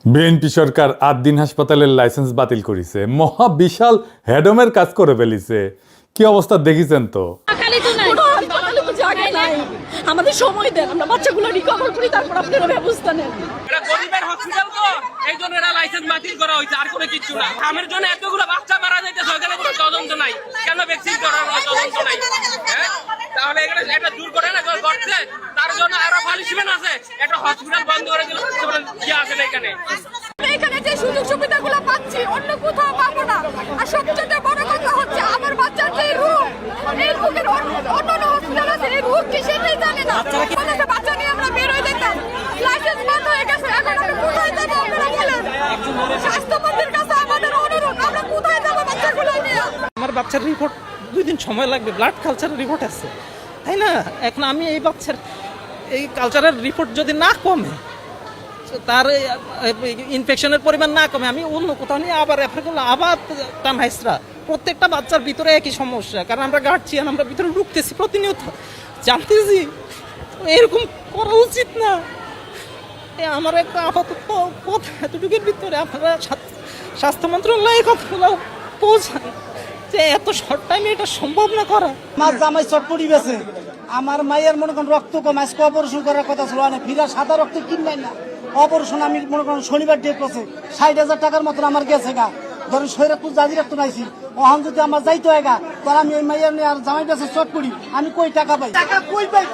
BNP সরকার ৮ দিন হাসপাতালের licence বাতিল করেছে, মহা বিশাল হেডমের কাজ করে ফেলিছে। কি অবস্থা দেখিছেন তো। আমাদের সময় দেন, আমরা বাচ্চাগুলো রিকভার করি, তারপর আপনারা ব্যবস্থা নেন। এটা গরিবের হসপিটাল তো, এই জন্য এরা লাইসেন্স বাতিল করা হয়েছে, আর কোনো কিছু না। খামের জন্য এতগুলো বাচ্চা মারা যাইতেছে, ওখানে কোনো তদন্ত নাই। কেন ভ্যাকসিন করার তদন্ত নাই? তাহলে এখানে এটা দূর করে না করছে, তার জন্য আরো পানিশমেন্ট আছে। একটা হসপিটাল বন্ধ করে দিল, কি আছে না এখানে? এখানে যে সুযোগ সুবিধাগুলো পাচ্ছি অন্য কোথাও পাবো না। আর সবচেয়ে বড় কথা হচ্ছে আমার বাচ্চার যে রোগ, এই রোগের অন্য হসপিটাল আছে, এই রোগ কি সেটাই জানে না। আমাদের বাচ্চা নিয়ে আমরা বের হয়ে যেতাম, লাইসেন্স বন্ধ হয়ে গেছে, এখন আমরা কোথায় যাবো আপনারা বলেন? স্বাস্থ্যমন্ত্রীর কাছে আমাদের অনুরোধ, আমরা কোথায় যাবো বাচ্চাগুলো নিয়ে? আমার বাচ্চার রিপোর্ট 2 দিন সময় লাগবে, ব্লাড কালচারের রিপোর্ট আছে, তাই না? এখন আমি এই বাচ্চার এই কালচারের রিপোর্ট যদি না কমে, তার ইনফেকশনের পরিমাণ না কমে, আমি অন্য কোথাও নিয়ে আবার রেফার করলাম, আবার টানহাইসরা। প্রত্যেকটা বাচ্চার ভিতরে একই সমস্যা, কারণ আমরা গার্ডছি, আমরা ভিতরে ঢুকতেছি প্রতিনিয়ত, জানতেছি এরকম করা উচিত না। আমার একটা আপাতত কথা এতটুকুর ভিতরে আপনারা স্বাস্থ্য মন্ত্রণালয়ে কথাগুলো পৌঁছান যে এত শর্ট টাইমে এটা সম্ভব না করা। আমার জামাই চটপটি বেছে, আমার মায়ের মনে করেন রক্ত কম, আজকে অপারেশন করার কথা ছিল না, ফিরা সাদা রক্ত কিনবেন না। অপারেশন আমি মনে করেন শনিবার ডেট করছে, 60,000 টাকার মতন আমার গেছে গা। ধরেন শরীরে খুব জাজি রাখতে নাইছি, ওখান যদি আমার যাইতে হয় গা, তাহলে আমি ওই মাইয়ার নিয়ে আর জামাই বেছে চট করি, আমি কই টাকা পাই? টাকা কই পাই?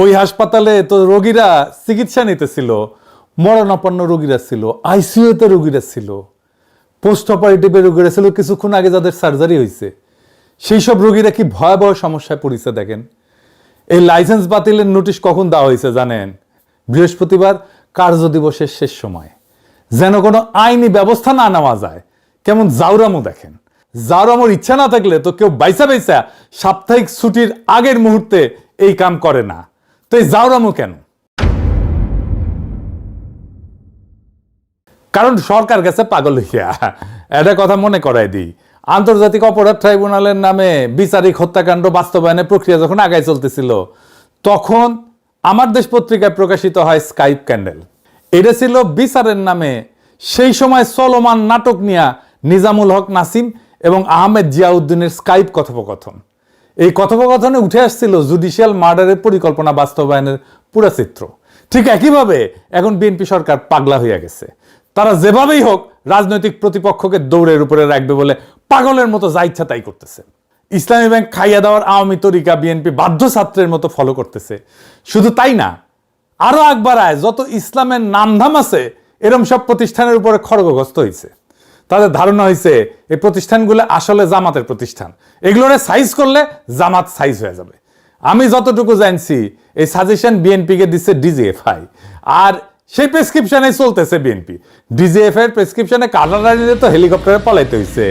ওই হাসপাতালে তো রোগীরা চিকিৎসা নিতেছিল, মরণাপন্ন রোগীরা ছিল, আইসিইউতে রোগীরা ছিল, পোস্ট অপারেটিভে রোগীরা ছিল, কিছুক্ষণ আগে যাদের সার্জারি হয়েছে, সেই সব রোগীরা কি ভয়াবহ সমস্যায় পড়েছে দেখেন। এই লাইসেন্স বাতিলের নোটিশ কখন দেওয়া হয়েছে জানেন? বৃহস্পতিবার কার্য দিবসের শেষ সময়, যেন কোনো আইনি ব্যবস্থা না নেওয়া যায়। কেমন জাউরামো দেখেন। জাউরামোর ইচ্ছা না থাকলে তো কেউ বাইসা বাইসা সাপ্তাহিক ছুটির আগের মুহূর্তে এই কাম করে না। তো এই জাউরামো কেন? কারণ সরকার গেছে পাগল হইয়া। এটা কথা মনে করাই দিই, আন্তর্জাতিক অপরাধ ট্রাইব্যুনালের নামে বিচারিক হত্যাকাণ্ড বাস্তবায়নের প্রক্রিয়া যখন আগায় চলতেছিল, তখন আমার দেশ পত্রিকায় প্রকাশিত হয় স্কাইপ ক্যান্ডেল। এটা ছিল বিচারের নামে সেই সময় চলমান নাটক নিয়ে নিজামুল হক নাসিম এবং আহমেদ জিয়াউদ্দিনের স্কাইপ কথোপকথন। এই কথোপকথনে উঠে আসছিল জুডিশিয়াল মার্ডারের পরিকল্পনা বাস্তবায়নের পুরো চিত্র। ঠিক একইভাবে এখন বিএনপি সরকার পাগলা হইয়া গেছে। তারা যেভাবেই হোক রাজনৈতিক প্রতিপক্ষকে দৌড়ের উপরে রাখবে বলে পাগলের মতো যা ইচ্ছা তাই করতেছে। ইসলামী ব্যাংক খাইয়া দেওয়ার আওয়ামী তরিকা বিএনপি বাধ্য ছাত্রের মতো ফলো করতেছে। শুধু তাই না, আরো আকবারায় যত ইসলামের নামধাম আছে এরম সব প্রতিষ্ঠানের উপরে খড়গগ্রস্ত হয়েছে। তাদের ধারণা হয়েছে এই প্রতিষ্ঠানগুলো আসলে জামাতের প্রতিষ্ঠান, এগুলোরে সাইজ করলে জামাত সাইজ হয়ে যাবে। আমি যতটুকু জানছি এই সাজেশন বিএনপিকে দিচ্ছে ডিজিএফআই, আর সেই প্রেসক্রিপশনে চলতেছে বিএনপি। ডিজিএফআই এর প্রেসক্রিপশনে কানাডা নিলে তো হেলিকপ্টারে পালাইতে হয়েছে,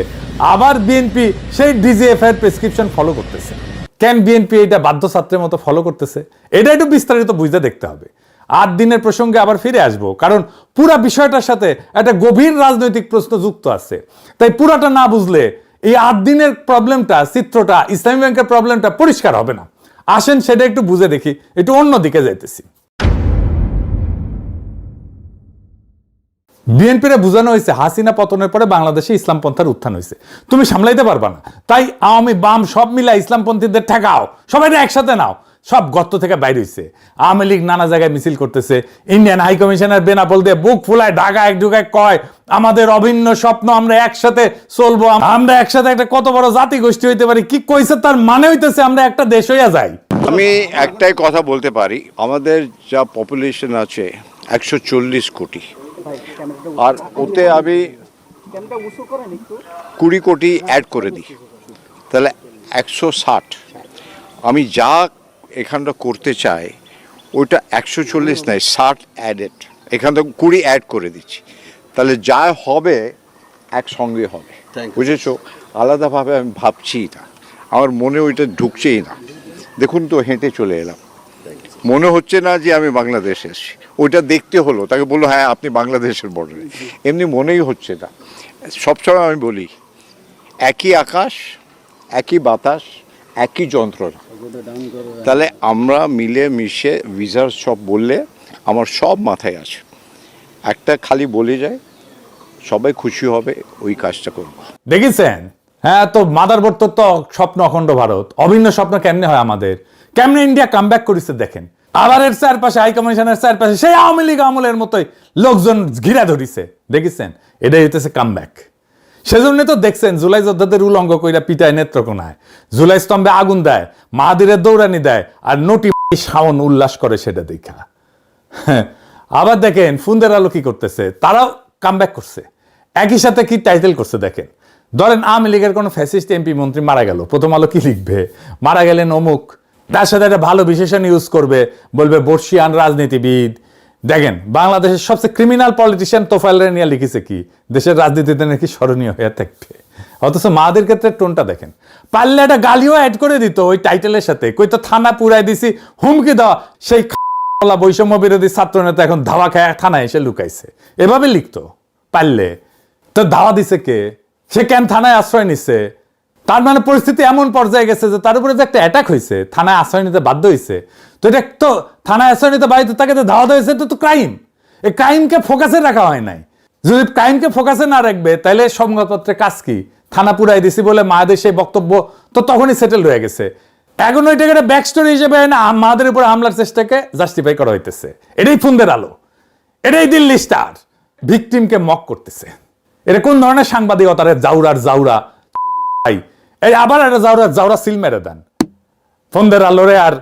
আবার বিএনপি সেই ডিজিএফআই এর প্রেসক্রিপশন ফলো করতেছে। কেন বিএনপি এটা বাধ্য ছাত্রের মতো ফলো করতেছে, এটা একটু বিস্তারিত বুঝতে দেখতে হবে। ৮ দিনের প্রসঙ্গে আবার ফিরে আসবো, কারণ পুরা বিষয়টার সাথে একটা গভীর রাজনৈতিক প্রশ্ন যুক্ত আছে। তাই পুরাটা না বুঝলে এই ৮ দিনের প্রবলেমটা, চিত্রটা, ইসলামী ব্যাংকের প্রবলেমটা পরিষ্কার হবে না। আসেন সেটা একটু বুঝে দেখি, একটু অন্য দিকে যাইতেছি। বিএনপিরে বোঝানো হয়েছে হাসিনা পতনের পরে বাংলাদেশে ইসলামপন্থার উত্থান হয়েছে, তুমি সামলাইতে পারবা না, তাই আওয়ামী বাম সব মিলা ইসলামপন্থীদের ঠেকাও, সবাই একসাথে নাও। সব গর্ত থেকে বাইর হইছে। আওয়ামী লীগ নানা জায়গায় মিছিল করতেছে, ইন্ডিয়ান হাই কমিশনের বেনাপোল দিয়ে বুক ফুলায় ঢাকায় ঢুকায় কয় আমাদের অভিন্ন স্বপ্ন, আমরা একসাথে চলবো, আমরা একসাথে একটা কত বড় জাতি গোষ্ঠী হইতে পারি। কি কইছে তার মানে হইতেছে আমরা একটা দেশ হইয়া যাই। আমি একটাই কথা বলতে পারি, আমাদের যা পপুলেশন আছে 140 কোটি, আর ওতে আমি 20 কোটি অ্যাড করে দিই, তাহলে 160। আমি যা এখানটা করতে চাই ওইটা 140 নয়, 60 অ্যাডেড, এখানটা 20 অ্যাড করে দিচ্ছি, তাহলে যা হবে একসঙ্গে হবে, বুঝেছো? আলাদাভাবে আমি ভাবছি না, আমার মনে ওইটা ঢুকছেই না। দেখুন তো, হেঁটে চলে এলাম, মনে হচ্ছে না যে আমি বাংলাদেশ এসেছি। ওইটা দেখতে হলো, তাকে বললো হ্যাঁ আপনি বাংলাদেশের বর্ডারে, এমনি মনেই হচ্ছে না। সবসময় আমি বলি একই আকাশ, একই বাতাস, একই যন্ত্রণা। তাহলে আমরা মিলে মিশে ভিসার সব বললে আমার সব মাথায় আছে, একটা খালি বলে যায় সবাই খুশি হবে, ওই কাজটা করব। দেখেছেন? হ্যাঁ, তো মাদারবোর্ড তো স্বপ্ন অখণ্ড ভারত, অভিন্ন স্বপ্ন কেমনে হয় আমাদের, কেমনে ইন্ডিয়া কামব্যাক করেছে দেখেন। আবার এর চারপাশে হাই কমিশনের চারপাশে সেই আওয়ামী লীগ আমলের মতোই লোকজন ঘিরা ধরিছে, দেখেছেন? এটাই হইতেছে কামব্যাক। সেজন্য তো দেখছেন জুলাই যোদ্ধাদের উলঙ্গ কইরা পিটায় নেত্রকোনায়, জুলাই স্তম্ভে আগুন দেয়, মাহাদিরের দৌড়ানি দেয়, আর নটি শাওন উল্লাস করে সেটা দেখা। আবার দেখেন ফুন্দের আলো কি করতেছে, তারাও কামব্যাক করছে, একই সাথে কি টাইটেল করছে দেখেন। ধরেন আওয়ামী লীগের কোনো ফ্যাসিস্ট এমপি মন্ত্রী মারা গেল, প্রথম আলো কি লিখবে? মারা গেলেন অমুক, তার সাথে একটা ভালো বিশেষণ ইউজ করবে, বলবে বর্ষিয়ান রাজনীতিবিদ। দেখেন বাংলাদেশের সবচেয়ে ক্রিমিনাল পলিটিশিয়ান তোফায়েল নিয়ে লিখেছে কি দেশের রাজনীতিতে নাকি স্মরণীয় হয়ে থাকবে, অথচ মাদের ক্ষেত্রে টোনটা দেখেন। পারলে একটা গালিও অ্যাড করে দিত ওই টাইটেলের সাথে, কই তো থানা পুরাই দিছি, হুমকি দেওয়া, সেই বৈষম্য বিরোধী ছাত্র নেতা এখন ধাওয়া খায় থানায় এসে লুকাইছে, এভাবে লিখতো পারলে। তো ধাওয়া দিছে কে? সে কেন থানায় আশ্রয় নিচ্ছে? তার মানে পরিস্থিতি এমন পর্যায়ে গেছে যে তার উপরে যে একটা অ্যাটাক হয়েছে, থানায় আশ্রয় নিতে বাধ্য হয়েছে, তো এটা তো থানায় আশ্রয় নিতে বাধ্য, তাকে তো ধাওয়া হয়েছে, তো ক্রাইম। এই ক্রাইমকে ফোকাসে রাখা হয় নাই। যদি ক্রাইমকে ফোকাসে না রাখবে তাহলে সংবাদপত্রের কাজ কি? থানা পুরাই দিছি বলে মায়েদের সেই বক্তব্য তো তখনই সেটেল হয়ে গেছে। এখন ওইটাকে একটা ব্যাক স্টোরি হিসেবে না মাদের উপর হামলার চেষ্টাকে জাস্টিফাই করা হইতেছে। এটাই ফুন্দের আলো, এটাই দিল্লি স্টার, ভিকটিমকে মক করতেছে। এটা কোন ধরনের সাংবাদিকতার জাউরার জাউরা ভাই? এই আবার একটা জাউরা সিল মেরে দেন ফন্দের আলোরে আর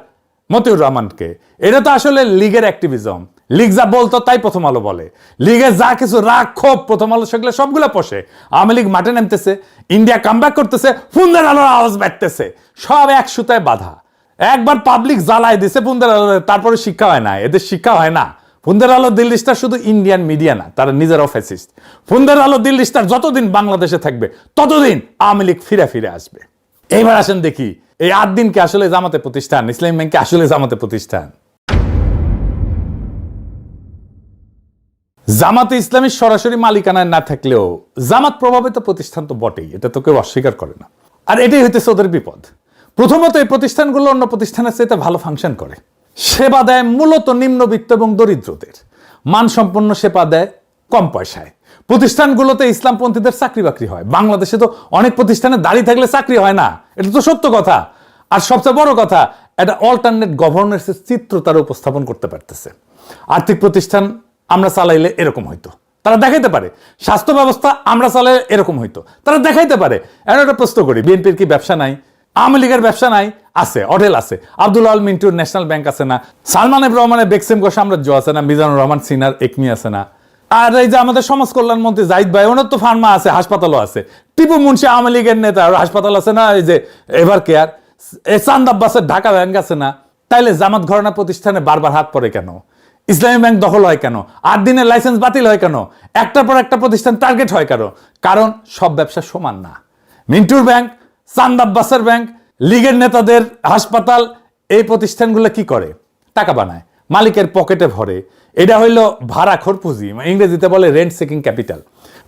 মতিউর রহমানকে। এটা তো আসলে লীগের অ্যাক্টিভিজম। লীগ যা বলতো তাই প্রথম আলো বলে, লীগের যা কিছু রাগ ক্ষোভ প্রথম আলো সেগুলো সবগুলো পোষে। আওয়ামী লীগ মাঠে নামতেছে, ইন্ডিয়া কামব্যাক করতেছে, ফুন্দের আলোর আওয়াজ বাড়তেছে, সব এক সুতায় বাধা। একবার পাবলিক জ্বালায় দিছে ফুন্দের আলো, তারপরে শিক্ষা হয় না, এদের শিক্ষা হয় না। ফুন্দের আলো দিল্লি স্টার শুধু ইন্ডিয়ান মিডিয়া না, তারা নিজেরাও ফ্যাসিস্ট। ফুন্দের আলো দিল্লি স্টার যতদিন বাংলাদেশে থাকবে ততদিন আওয়ামী লীগ ফিরে ফিরে আসবে। এইবার আসেন দেখি এই 8 দিনকে আসলে জামাতে প্রতিষ্ঠান, ইসলামী ব্যাংকে আসলে জামাতে প্রতিষ্ঠান। জামাতে ইসলামী সরাসরি মালিকানায় না থাকলেও জামাত প্রভাবিত প্রতিষ্ঠান তো বটেই, এটা তো কেউ অস্বীকার করে না। আর এটাই হইতেছে ওদের বিপদ। প্রথমত এই প্রতিষ্ঠানগুলো অন্য প্রতিষ্ঠানের চাইতে ভালো ফাংশন করে, সেবা দেয় মূলত নিম্নবিত্ত এবং দরিদ্রদের, মানসম্পন্ন সেবা দেয় কম পয়সায়। প্রতিষ্ঠানগুলোতে ইসলামপন্থীদের চাকরি বাকরি হয়। বাংলাদেশে তো অনেক প্রতিষ্ঠানে দাঁড়িয়ে থাকলে চাকরি হয় না, এটা তো সত্য কথা। আর সবচেয়ে বড় কথা, একটা অল্টারনেট গভর্নেন্সের চিত্র তারা উপস্থাপন করতে পারতেছে। আর্থিক প্রতিষ্ঠান আমরা চালাইলে এরকম হইতো, তারা দেখাইতে পারে। স্বাস্থ্য ব্যবস্থা আমরা চালাইলে এরকম হইতো, তারা দেখাইতে পারে। এখন একটা প্রশ্ন করি, বিএনপির কি ব্যবসা নাই? আওয়ামী লীগের ব্যবসা নাই? আছে, অঢেল আছে। আব্দুল আল মিন্টুর ন্যাশনাল ব্যাংক আছে না? সালমান এফ রহমানের বেক্সিমকো সাম্রাজ্য আছে না? মিজানুর রহমান সিনার একমি আছে না? আর এই যে আমাদের সমাজ কল্যাণ মন্ত্রী জাহিদ ভাই, ওনার তো ফার্মা আছে, হাসপাতালও আছে। টিপু মুন্সি আওয়ামী লীগের নেতা, হাসপাতাল আছে না? এই যে এভার কেয়ার, চাঁদ আব্বাসের ঢাকা ব্যাংক আছে না? তাইলে জামাত ঘরানা প্রতিষ্ঠানে বারবার হাত পড়ে কেন? ইসলামী ব্যাংক দখল হয় কেন? 8 দিনের লাইসেন্স বাতিল হয় কেন? একটার পর একটা প্রতিষ্ঠান টার্গেট হয় কেন? কারণ সব ব্যবসা সমান না। মিন্টুর ব্যাংক, চাঁদ আব্বাসের ব্যাংক, লীগের নেতাদের হাসপাতাল, এই প্রতিষ্ঠানগুলো কি করে? টাকা বানায়, মালিকের পকেটে ভরে। এটা হইল ভাড়াখোর পুঁজি, ইংরেজিতে বলে রেন্ট সিকিং ক্যাপিটাল।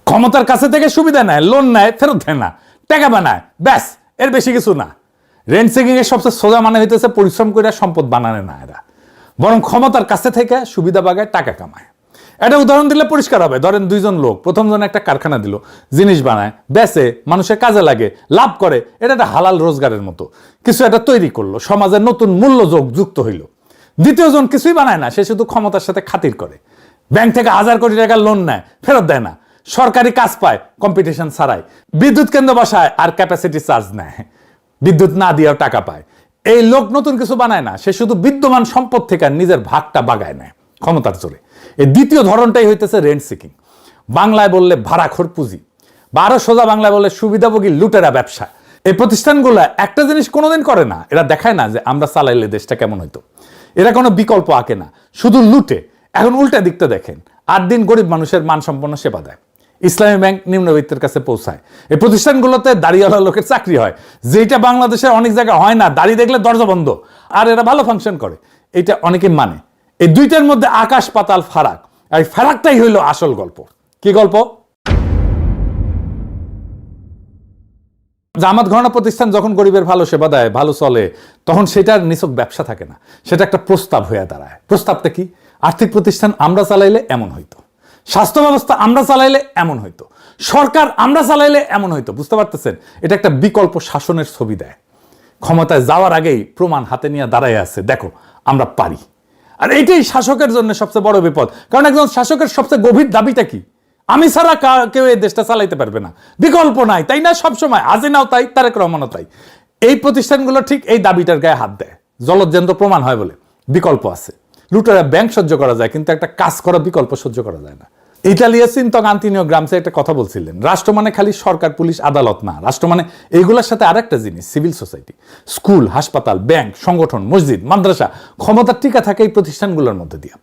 ক্ষমতার কাছে থেকে সুবিধা নেয়, লোন নেয়, ফেরত দেয় না, টাকা বানায়, ব্যাস, এর বেশি কিছু না। রেন্ট সিকিং এর সবচেয়ে সোজা মানে হইতেছে পরিশ্রম করে সম্পদ বানানো না এরা, বরং ক্ষমতার কাছে থেকে সুবিধা বাগায়, টাকা কামায়। একটা উদাহরণ দিলে পরিষ্কার হবে। ধরেন 2 জন লোক, প্রথম জন একটা কারখানা দিল, জিনিস বানায়, বেচে, মানুষের কাজে লাগে, লাভ করে, এটা একটা হালাল রোজগারের মতো কিছু একটা তৈরি করলো, সমাজের নতুন মূল্য যুক্ত হইল। দ্বিতীয় জন কিছুই বানায় না, সে শুধু ক্ষমতার সাথে খাতির করে, ব্যাংক থেকে 1000 কোটি টাকা লোন নেয়, ফেরত দেয় না, সরকারি কাজ পায় কম্পিটিশন ছাড়াই, বিদ্যুৎ কেন্দ্র বসায় আর ক্যাপাসিটি চার্জ নেয়, বিদ্যুৎ না দিয়েও টাকা পায়। এই লোক নতুন কিছু বানায় না, সে শুধু বিদ্যমান সম্পদ থেকে নিজের ভাগটা বাগায় নেয় ক্ষমতার জোরে। এই দ্বিতীয় ধরনটাই হইতেছে রেন্ট সিকিং, বাংলায় বললে ভাড়াখোর পুঁজি, বা আরো সোজা বাংলায় বললে সুবিধাভোগী লুটেরা ব্যবসা। এই প্রতিষ্ঠানগুলো একটা জিনিস কোনোদিন করে না, এরা দেখায় না যে আমরা চালাইলে দেশটা কেমন হইতো। এরা কোনো বিকল্প আঁকে না, শুধু লুটে। এখন উল্টা দিকটা দেখেন, 8 দিন গরিব মানুষের মানসম্পন্ন সেবা দেয়, ইসলামী ব্যাংক নিম্নবিত্তের কাছে পৌঁছায়, এই প্রতিষ্ঠানগুলোতে দাঁড়িয়েওয়ালা লোকের চাকরি হয়, যেটা বাংলাদেশের অনেক জায়গায় হয় না, দাঁড়িয়ে দেখলে দরজা বন্ধ, আর এরা ভালো ফাংশন করে, এটা অনেকে মানে। এই দুইটার মধ্যে আকাশ পাতাল ফারাক, আর এই ফারাকটাই হইল আসল গল্প। কি গল্প? জামাত ঘরানা প্রতিষ্ঠান যখন গরিবের ভালো সেবা দেয়, ভালো চলে, তখন সেটার নিছক ব্যবসা থাকে না, সেটা একটা প্রস্তাব হয়ে দাঁড়ায়। প্রস্তাবটা কি? আর্থিক প্রতিষ্ঠান আমরা চালাইলে এমন হইতো, স্বাস্থ্য ব্যবস্থা আমরা চালাইলে এমন হইতো, সরকার আমরা চালাইলে এমন হইতো। বুঝতে পারতেছেন? এটা একটা বিকল্প শাসনের ছবি দেয়। ক্ষমতায় যাওয়ার আগেই প্রমাণ হাতে নিয়ে দাঁড়ায় আছে, দেখো আমরা পারি। আর এইটাই শাসকের জন্য সবচেয়ে বড় বিপদ। কারণ একজন শাসকের সবচেয়ে গভীর দাবিটা কি? আমি ছাড়া কেউ এই দেশটা চালাইতে পারবে না, বিকল্প নাই, তাই না? সবসময় হাসিনাও তাই, তারেক রহমানও তাই। এই প্রতিষ্ঠানগুলো ঠিক এই দাবিটার গায়ে হাত দেয়, জলজ্যান্ত প্রমাণ হয় বলে। বিকল্প আছে, লুটেরা ব্যাংক সহ্য করা যায়, কিন্তু একটা কাজ করা বিকল্প সহ্য করা যায় না। ইতালিয়া চিন্তক আন্তিনিও গ্রামসে একটা কথা বলছিলেন, রাষ্ট্র মানে খালি সরকার, পুলিশ, আদালত না। রাষ্ট্র মানে এইগুলোর সাথে আরেকটা জিনিস, সিভিল সোসাইটি, স্কুল, হাসপাতাল, ব্যাংক, সংগঠন, মসজিদ, মাদ্রাসা। ক্ষমতার টিকা থাকে এই প্রতিষ্ঠানগুলোর মধ্যে দিয়ে,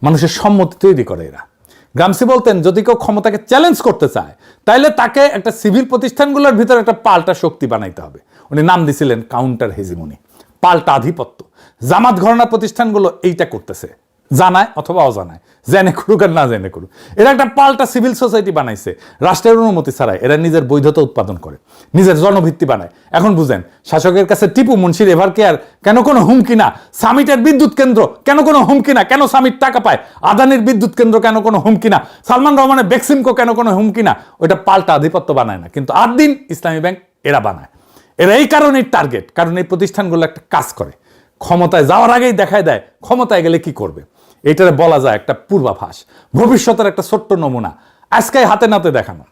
মানুষের সম্মতি তৈরি করে এরা। গ্রামসি বলতেন, যদি কেউ ক্ষমতাকে চ্যালেঞ্জ করতে চায় তাহলে তাকে একটা সিভিল প্রতিষ্ঠানগুলোর ভিতরে একটা পাল্টা শক্তি বানাইতে হবে। উনি নাম দিছিলেন কাউন্টার হেজিমনি, পাল্টা আধিপত্য। জামাত ঘরানা প্রতিষ্ঠানগুলো এইটা করতেছে, জানায় অথবা অজানায়, জেনে করুক আর না জেনে করুক। এরা একটা পাল্টা সিভিল সোসাইটি বানাইছে, রাষ্ট্রের অনুমতি ছাড়াই। এরা নিজের বৈধতা উৎপাদন করে, নিজের জনভিত্তি বানায়। এখন বুঝেন, শাসকের কাছে টিপু মুন্সির এভার কেয়ার কেন কোনো হুমকি না, সামিটের বিদ্যুৎ কেন্দ্র কেন কোনো হুমকি না, কেন সামিট টাকা পায়, আদানির বিদ্যুৎ কেন্দ্র কেন কোনো হুমকি না, সালমান রহমানের বেক্সিমকো কেন কোনো হুমকি না। ওইটা পাল্টা আধিপত্য বানায় না, কিন্তু আদিন ইসলামী ব্যাংক এরা বানায়। এরা এই কারণেই টার্গেট, কারণ এই প্রতিষ্ঠানগুলো একটা কাজ করে, ক্ষমতায় যাওয়ার আগেই দেখায় দেয় ক্ষমতায় গেলে কি করবে। এটারে বলা যায় একটা পূর্বাভাস, ভবিষ্যতের একটা ছোট্ট নমুনা, আজকে হাতে নাতে দেখানো।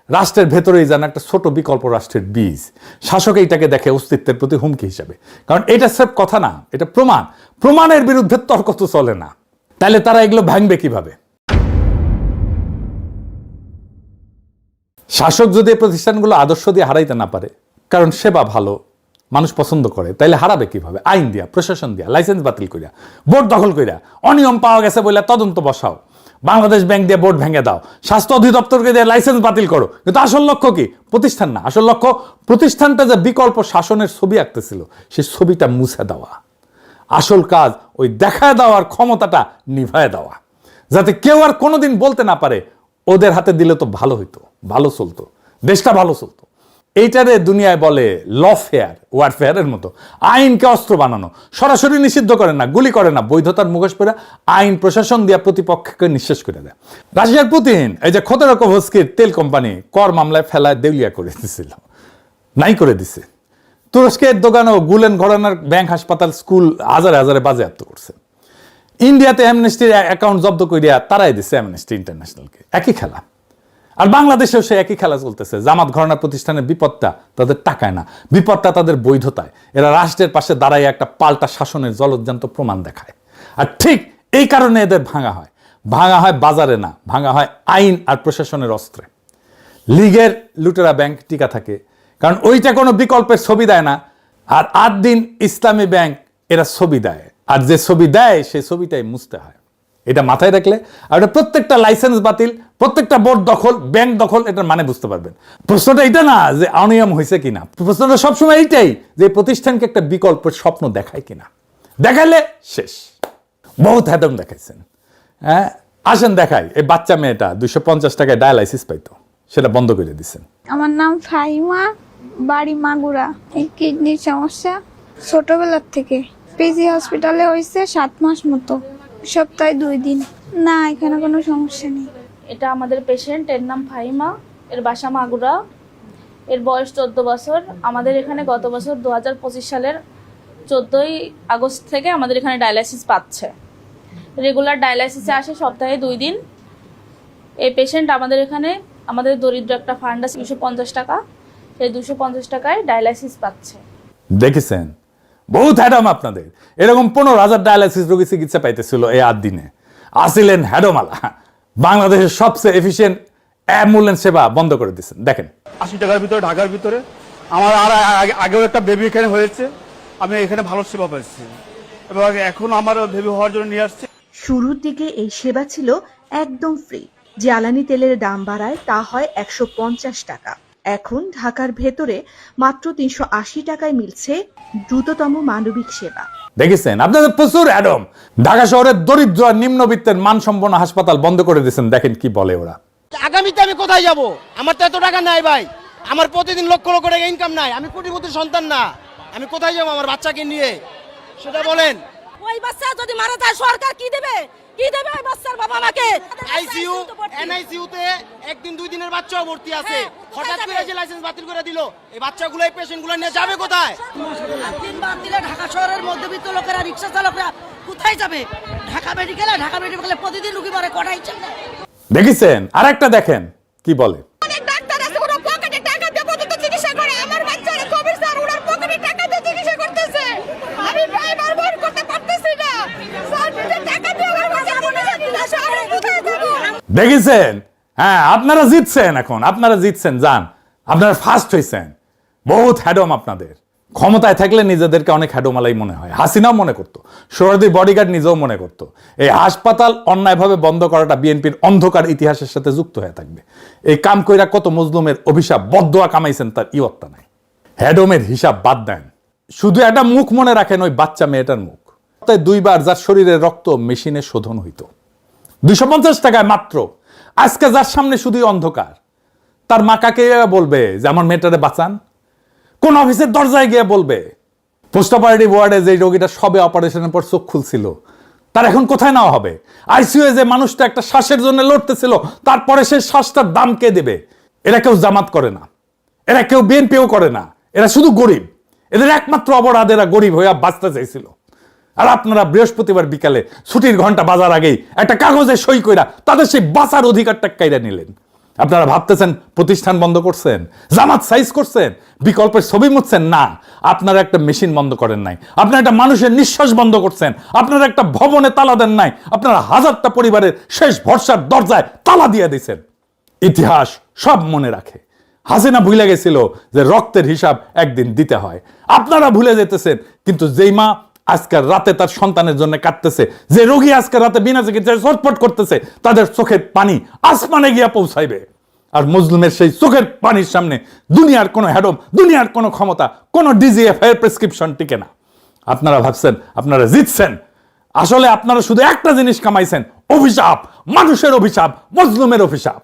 রাষ্ট্রের ভেতরেই যেন একটা ছোট বিকল্প রাষ্ট্রের বীজ। শাসক এইটাকে দেখে অস্তিত্বের প্রতি হুমকি হিসাবে, কারণ এটা স্রেফ কথা না, এটা প্রমাণ। প্রমাণের বিরুদ্ধে তর্ক তো চলে না। তাহলে তারা এগুলো ভাঙবে কিভাবে? শাসক যদি এই প্রতিষ্ঠানগুলো আদর্শ দিয়ে হারাইতে না পারে, কারণ সেবা ভালো, মানুষ পছন্দ করে, তাইলে হারাবে কিভাবে? আইন দিয়া, প্রশাসন দিয়া, লাইসেন্স বাতিল করিয়া, বোর্ড দখল করিয়া, অনিয়ম পাওয়া গেছে বলে তদন্ত বসাও, বাংলাদেশ ব্যাংক দিয়ে বোর্ড ভেঙে দাও, স্বাস্থ্য অধিদপ্তরকে দিয়ে লাইসেন্স বাতিল করো। কিন্তু আসল লক্ষ্য কি? প্রতিষ্ঠান না, আসল লক্ষ্য প্রতিষ্ঠানটা যে বিকল্প শাসনের ছবি আঁকতেছিল, সেই ছবিটা মুছে দেওয়া। আসল কাজ ওই দেখায় দেওয়ার ক্ষমতাটা নিভায় দেওয়া, যাতে কেউ আর কোনোদিন বলতে না পারে ওদের হাতে দিলে তো ভালো হইতো, ভালো চলতো, দেশটা ভালো চলতো। এইটারে দুনিয়ায় বলে লফেয়ার, ওয়ারফেয়ারের মতো। আইনকে অস্ত্র বানানো, সরাসরি নিষিদ্ধ করে না, গুলি করে না, বৈধতার মুখোশ পরে আইন প্রশাসন দিয়া প্রতিপক্ষকে নিঃশেষ করে দেয়। রাশিয়ার পুতিন এই যে খোদরাকোভস্কির তেল কোম্পানি কর মামলায় ফেলায় দেউলিয়া করে দিছিল, নাই করে দিছে। তুরস্কের দোকানও গুলেন ঘরানার ব্যাংক, হাসপাতাল, স্কুল হাজারে হাজারে বাজেয়াপ্ত করছে। ইন্ডিয়াতে অ্যামনেস্টির অ্যাকাউন্ট জব্দ করিয়া তারাই দিচ্ছে অ্যামনেস্টি ইন্টারন্যাশনালকে। একই খেলা। আর বাংলাদেশেও সে একই খেলা চলতেছে। জামাত ঘরানা প্রতিষ্ঠানের বিপদটা তাদের টাকায় না, বিপদটা তাদের বৈধতায়। এরা রাষ্ট্রের পাশে দাঁড়ায় একটা পাল্টা শাসনের জলজ্যান্ত প্রমাণ দেখায়। আর ঠিক এই কারণে এদের ভাঙা হয়। ভাঙা হয় বাজারে না, ভাঙা হয় আইন আর প্রশাসনের অস্ত্রে। লীগের লুটেরা ব্যাংক টিকা থাকে, কারণ ওইটা কোনো বিকল্পের ছবি দেয় না। আর আদিন ইসলামী ব্যাংক এরা ছবি দেয়, আর যে ছবি দেয় সেই ছবিটাই মুছতে হয়। এটা মাথায় রাখলে আর প্রত্যেকটা লাইসেন্স বাতিল, প্রত্যেকটা বোর্ড দখল, ব্যাংক দখল, এটার মানে বুঝতে পারবেন। প্রশ্নটা এটা না যে অনিয়ম হয়েছে কিনা, প্রশ্নটা সবসময় এইটাই যে প্রতিষ্ঠানকে একটা বিকল্পের স্বপ্ন দেখায় কিনা। দেখাইলে শেষ। বহুত হ্যাডম দেখাইছেন। হ্যাঁ, আসেন দেখাই। এই বাচ্চা মেয়েটা 250 টাকায় ডায়ালাইসিস পাইতো, সেটা বন্ধ করে দিচ্ছেন। আমার নাম ফাহিমা, বাড়ি মাগুরা। এই কিডনির সমস্যা ছোটবেলার থেকে। পিজি হসপিটালে হয়েছে 7 মাস মতো, সপ্তাহে 2 দিন। না, এখানে কোনো সমস্যা নেই। এটা আমাদের পেশেন্ট, এর নাম ফাহিমা, এর বাসা মাগুরা, এর বয়স 14 বছর। আমাদের এখানে গত বছর 2025 সালের 14ই আগস্ট থেকে আমাদের এখানে ডায়ালাইসিস পাচ্ছে। রেগুলার ডায়ালাইসিসে আসে সপ্তাহে 2 দিন। এই পেশেন্ট আমাদের এখানে, আমাদের দরিদ্র একটা ফান্ড আছে 250 টাকা, সেই 250 টাকায় ডায়ালাইসিস পাচ্ছে। দেখেছেন, বহুত হ্যাডম আপনাদের। এরকম 15,000 ডায়ালাইসিস রোগী চিকিৎসা পাইতেছিল এই 8 দিনে। আসিলেন হ্যাডমালা। বাংলাদেশের সবচেয়ে এফিসিয়েন্ট অ্যাম্বুলেন্স সেবা বন্ধ করে দিচ্ছেন। দেখেন 80 টাকার ভিতরে, ঢাকার ভিতরে। আমার আর আগেও একটা বেবি এখানে হয়েছে, আমি এখানে ভালো সেবা পাচ্ছি এবং এখন আমার বেবি হওয়ার জন্য নিয়ে আসছে। শুরুর দিকে এই সেবা ছিল একদম ফ্রি। জ্বালানি তেলের দাম বাড়ায় তা হয় 150 টাকা। এখন ঢাকার ভেতরে মাত্র 380 টাকায় মিলছে দ্রুততম মানবিক সেবা। দেখেছেন, আপনাদের প্রচুর অ্যাডম। ঢাকা শহরের দরিদ্র আর নিম্নবিত্তের মানসম্পন্ন হাসপাতাল বন্ধ করে দিয়েছেন। দেখেন কি বলে ওরা। আগামীতে আমি কোথায় যাব? আমার তো এত টাকা নাই ভাই, আমার প্রতিদিন লক্ষ লক্ষ টাকা ইনকাম নাই, আমি কোটিপতির সন্তান না। আমি কোথায় যাব আমার বাচ্চাকে নিয়ে, সেটা বলেন। ওই বাচ্চা যদি মারা যায় সরকার কি দেবে? কি দেবে ওই বাচ্চার বাবা মাকে? আইসিইউ এনআইসিইউ তে একদিন দুই দিনের বাচ্চাও ভর্তি আছে, হঠাৎ করে যে লাইসেন্স বাতিল করে দিল, এই বাচ্চাগুলো এই পেশেন্টগুলো নিয়ে যাবে কোথায়? 3 বার দিলে ঢাকা শহরের মধ্যবিত্ত লোকেরা, রিক্সা চালকরা কোথায় যাবে? ঢাকা মেডিকেলে প্রতিদিন রুগী মরে, কটাই চলে। দেখেছেন? আর একটা দেখেন কি বলে, অনেক ডাক্তার আছে ওরা পকেটে টাকা দিয়ে পর্যন্ত চিকিৎসা করে। আমার বাচ্চারা কবির স্যার ওনার পকেটে টাকা দিয়ে চিকিৎসা করতেছে। আমি ড্রাইভার বের করতে পারতেছি না স্যার, নিজে টাকা দিয়ে আমার বাচ্চা চিকিৎসা করে কোথায় যাবো? দেখেছেন? হ্যাঁ, আপনারা জিতছেন, এখন আপনারা জিতছেন, যান, আপনারা ফার্স্ট হয়েছেন। বহুত হ্যাডম আপনাদের। ক্ষমতায় থাকলে নিজেদেরকে অনেক হ্যাডোমালাই মনে হয়। হাসিনাও মনে করতো, সোহরাওয়ার্দীর বডিগার্ড নিজেও মনে করতো। এই হাসপাতাল অন্যায়ভাবে বন্ধ করাটা বিএনপির অন্ধকার ইতিহাসের সাথে যুক্ত হয়ে থাকবে। এই কাম কইরা কত মজলুমের অভিশাপ বদদোয়া কামাইছেন, তার ইয়ত্তা নাই। হ্যাডমের হিসাব বাদ দেন, শুধু একটা মুখ মনে রাখেন, ওই বাচ্চা মেয়েটার মুখ। তাই 2 বার যার শরীরে রক্ত মেশিনে শোধন হইতো 250 টাকায় মাত্র। আজকে যার সামনে শুধুই অন্ধকার, তার মা কাকে বলবে যে আমার মেয়েটারে বাঁচান? কোন অফিসের দরজায় গিয়ে বলবে? পোস্ট অপারেটিভ ওয়ার্ডে যে রোগীটা সবে অপারেশনের পর চোখ খুলছিল, তার এখন কোথায় নেওয়া হবে? আইসিইউ যে মানুষটা একটা শ্বাসের জন্য লড়তেছিল, তারপরে সেই শ্বাসটার দাম কে দেবে? এরা কেউ জামাত করে না, এরা কেউ বিএনপিও করে না, এরা শুধু গরিব। এদের একমাত্র অপরাধ, এরা গরিব হইয়া বাঁচতে চাইছিল। আর আপনারা বৃহস্পতিবার বিকালে ছুটির ঘন্টা বাজার আগেই একটা কাগজে সই কইরা তাদের সেই বাঁচার অধিকারটা কাইরা নিলেন। আপনারা ভাবতেছেন প্রতিষ্ঠান বন্ধ করছেন, জামাত সাইজ করছেন, বিকল্পের ছবি মুছছেন? না, আপনারা একটা মেশিন বন্ধ করেন নাই, আপনারা একটা মানুষের নিঃশ্বাস বন্ধ করছেন, আপনারা একটা ভবনে তালা দেন নাই, আপনারা হাজারটা পরিবারের শেষ ভরসার দরজায় তালা দিয়ে দিয়েছেন। ইতিহাস সব মনে রাখে। হাসিনা ভুলে গেছিল যে রক্তের হিসাব একদিন দিতে হয়। আপনারা ভুলে যেতেছেন, কিন্তু যেই মা আজকের রাতে তার সন্তানের জন্য কাঁদতেছে, যে রোগী আজকের রাতে বিনা চিকিৎসায় ছটফট করতেছে, তাদের চোখের পানি আসমানে গিয়া পৌঁছাইবে। আর মজলুমের সেই চোখের পানির সামনে দুনিয়ার কোনো হ্যাডম, দুনিয়ার কোনো ক্ষমতা, কোনো ডিজিএফ এর প্রেসক্রিপশন টিকে না। আপনারা ভাবছেন আপনারা জিতছেন, আসলে আপনারা শুধু একটা জিনিস কামাইছেন, অভিশাপ, মানুষের অভিশাপ, মজলুমের অভিশাপ।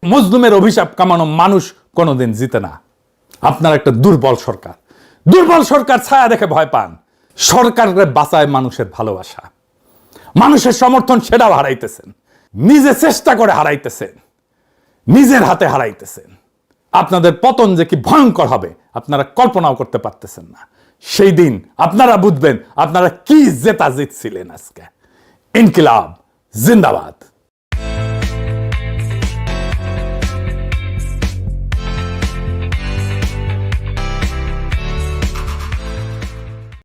মজলুমের অভিশাপ কামানো মানুষ কোনোদিন জিতে না। আপনার একটা দুর্বল সরকার, দুর্বল সরকার ছায়া দেখে ভয় পান। সরকারকে বাঁচায় মানুষের ভালোবাসা, মানুষের সমর্থন, সেটাও হারাইতেছেন। নিজে চেষ্টা করে হারাইতেছেন, নিজের হাতে হারাইতেছেন। আপনাদের পতন যে কি ভয়ঙ্কর হবে আপনারা কল্পনাও করতে পারতেছেন না। সেই দিন আপনারা বুঝবেন আপনারা কি জেতা জিতছিলেন। আজকে ইনকিলাব জিন্দাবাদ।